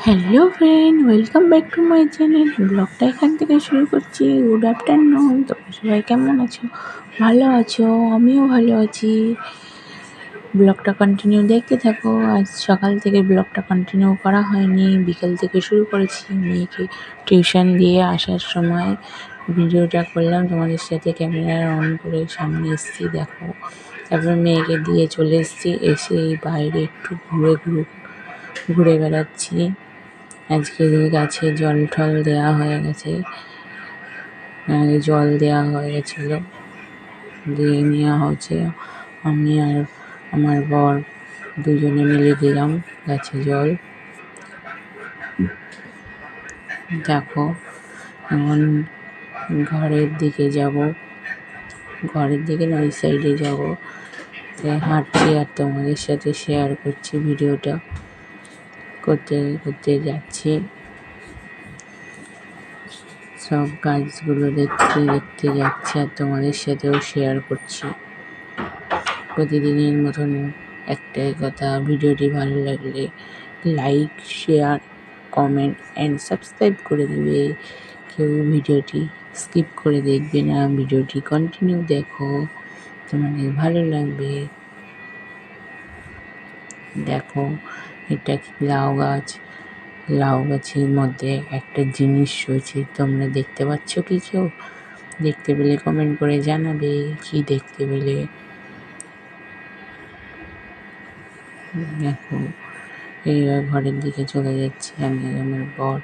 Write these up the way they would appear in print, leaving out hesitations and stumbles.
Hello friend, welcome back to my channel. ব্লগটা এখান থেকে শুরু করছি। Good afternoon. তোমরা সবাই কেমন আছো? ভালো আছো? আমিও ভালো আছি। ব্লগটা কন্টিনিউ দেখতে থাকো। আজ সকাল থেকে ব্লগটা কন্টিনিউ করা হয়নি, বিকেল থেকে শুরু করেছি। মেয়েকে টিউশন দিয়ে আসার সময় ভিডিওটা করলাম তোমাদের সাথে, ক্যামেরা অন করে সামনে এসেছি দেখো। তারপর মেয়েকে দিয়ে চলে এসেছি, এসে এই বাইরে একটু ঘুরে বেড়াচ্ছি। আজকে গাছে জল টল দেওয়া হয়ে গেছে, জল দেওয়া হয়ে গেছিলো, দিয়ে নেওয়া হচ্ছে। আমি আর আমার বর দুজনে মিলে দিলাম গাছে জল। দেখো এখন ঘরের দিকে যাব, ঘরের দিকে না ওই সাইডে যাব, তাই হাঁটছি আর তোমাদের সাথে শেয়ার করছি। ভিডিওটা করতে করতে যাচ্ছি, সব গাছগুলো দেখতে দেখতে যাচ্ছি আর তোমাদের সাথেও শেয়ার করছি। প্রতিদিনের মতন একটাই কথা, ভিডিওটি ভালো লাগলে like, share, comment and subscribe করে দেবে। কেউ ভিডিওটি স্কিপ করে দেখবে না, ভিডিওটি কন্টিনিউ দেখো, তোমাদের ভালো লাগবে। দেখো এটা লাউ গাছ, লাউ গাছের মধ্যে একটা জিনিস রয়েছে, তোমরা দেখতে পাচ্ছ কি? কেউ দেখতে পেলে কমেন্ট করে জানাবে কি দেখতে পেলে। দেখো এইবার ঘরের দিকে চলে যাচ্ছি আমি আমার বর।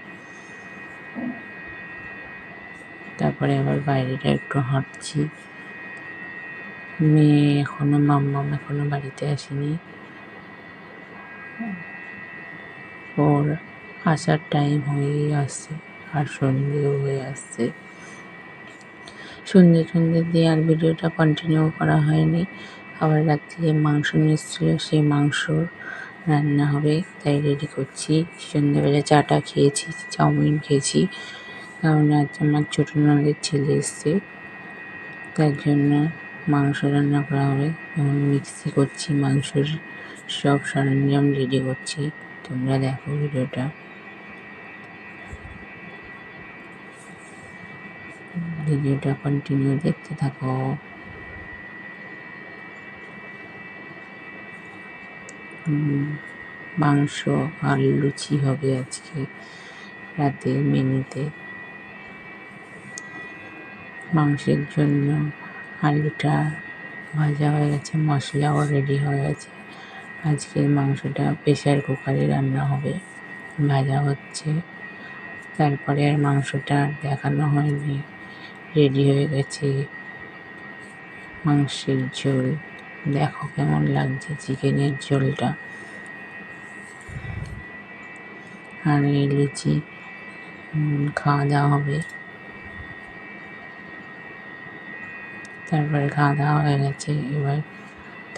তারপরে আবার বাইরেটা একটু হাঁটছি। মেয়ে এখনো মাম্মাম এখনো বাড়িতে আসেনি, ওর আসার টাইম হয়েই আসছে আর সন্ধেও হয়ে আসছে। সন্ধে দিয়ে আর ভিডিওটা কন্টিনিউ করা হয়নি। আবার রাত্রিরে মাংস নিয়ে এসেছিল, সেই মাংস রান্না হবে তাই রেডি করছি। সন্ধ্যেবেলা চাটা খেয়েছি, চাউমিন খেয়েছি, কারণ আজ আমার ছোটো ননদের ছেলে এসছে, তার জন্য মাংস রান্না করা হবে। এখন মিক্সি করছি, মাংসের সব সরঞ্জাম রেডি করছি। তোমরা দেখো ভিডিওটা, ভিডিওটা কন্টিনিউ দেখতে থাকো। মাংস আর লুচি হবে আজকে রাতের মেনুতে। মাংসের জন্য আলুটা ভাজা হয়ে গেছে, মশলাও রেডি হয়ে গেছে। আজকের মাংসটা প্রেশার কুকারে রান্না হবে, ভাজা হচ্ছে। তারপরে আর মাংসটা দেখানো হয়নি, রেডি হয়ে গেছে মাংসের ঝোল। দেখো কেমন লাগছে চিকেনের ঝোলটা। আর এই লুচি খাওয়া দাওয়া হবে। তারপরে খাওয়া দাওয়া হয়ে গেছে, এবার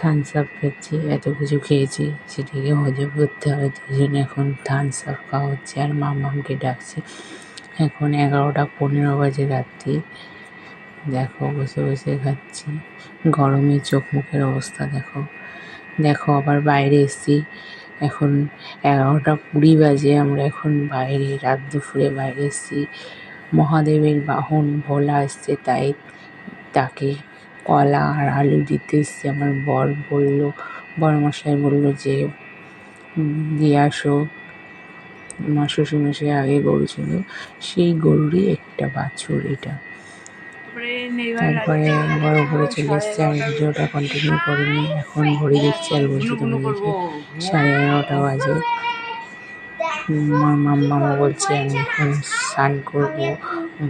থামস আপ খাচ্ছি। এত কিছু খেয়েছি, সেটাকে হজম করতে হবে, তাই জন্য এখন থামস আপ খাওয়া হচ্ছে আর মামাকে ডাকছি। এখন 11:15 বাজে রাত্রি। দেখো বসে বসে খাচ্ছি, গরমে চোখ মুখের অবস্থা দেখো। দেখো আবার বাইরে এসেছি, এখন 11:20 বাজে, আমরা এখন বাইরে রাত দুপুরে বাইরে এসেছি। মহাদেবের বাহন ভোলা এসছে, তাই তাকে কলা আর আলু দিতে এসছে। আমার বড়মশাই বললো যে দিয়ে আসো। আমার শ্বশুরমশাই আগে গরু ছিল, সেই গরুরই একটা বাছুর এটা। তারপরে আবার উপরে চলে এসছে, আমি ভিডিওটা কন্টিনিউ করিনি। এখন ঘড়ি দেখছি আর বলছি তোমাদেরকে 11:30 বাজে। আমার মাম্মা বলছে আমি এখন স্নান করবো,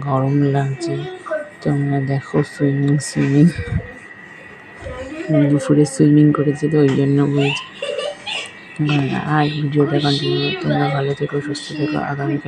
গরম লাগছে। তোমরা দেখো সুইমিং দুপুরে সুইমিং করেছি তো ওই জন্য বলছি। আর ভিডিওটা কন্টিনিউ, তোমরা ভালো থেকো, সুস্থ থেকো। আগামীকাল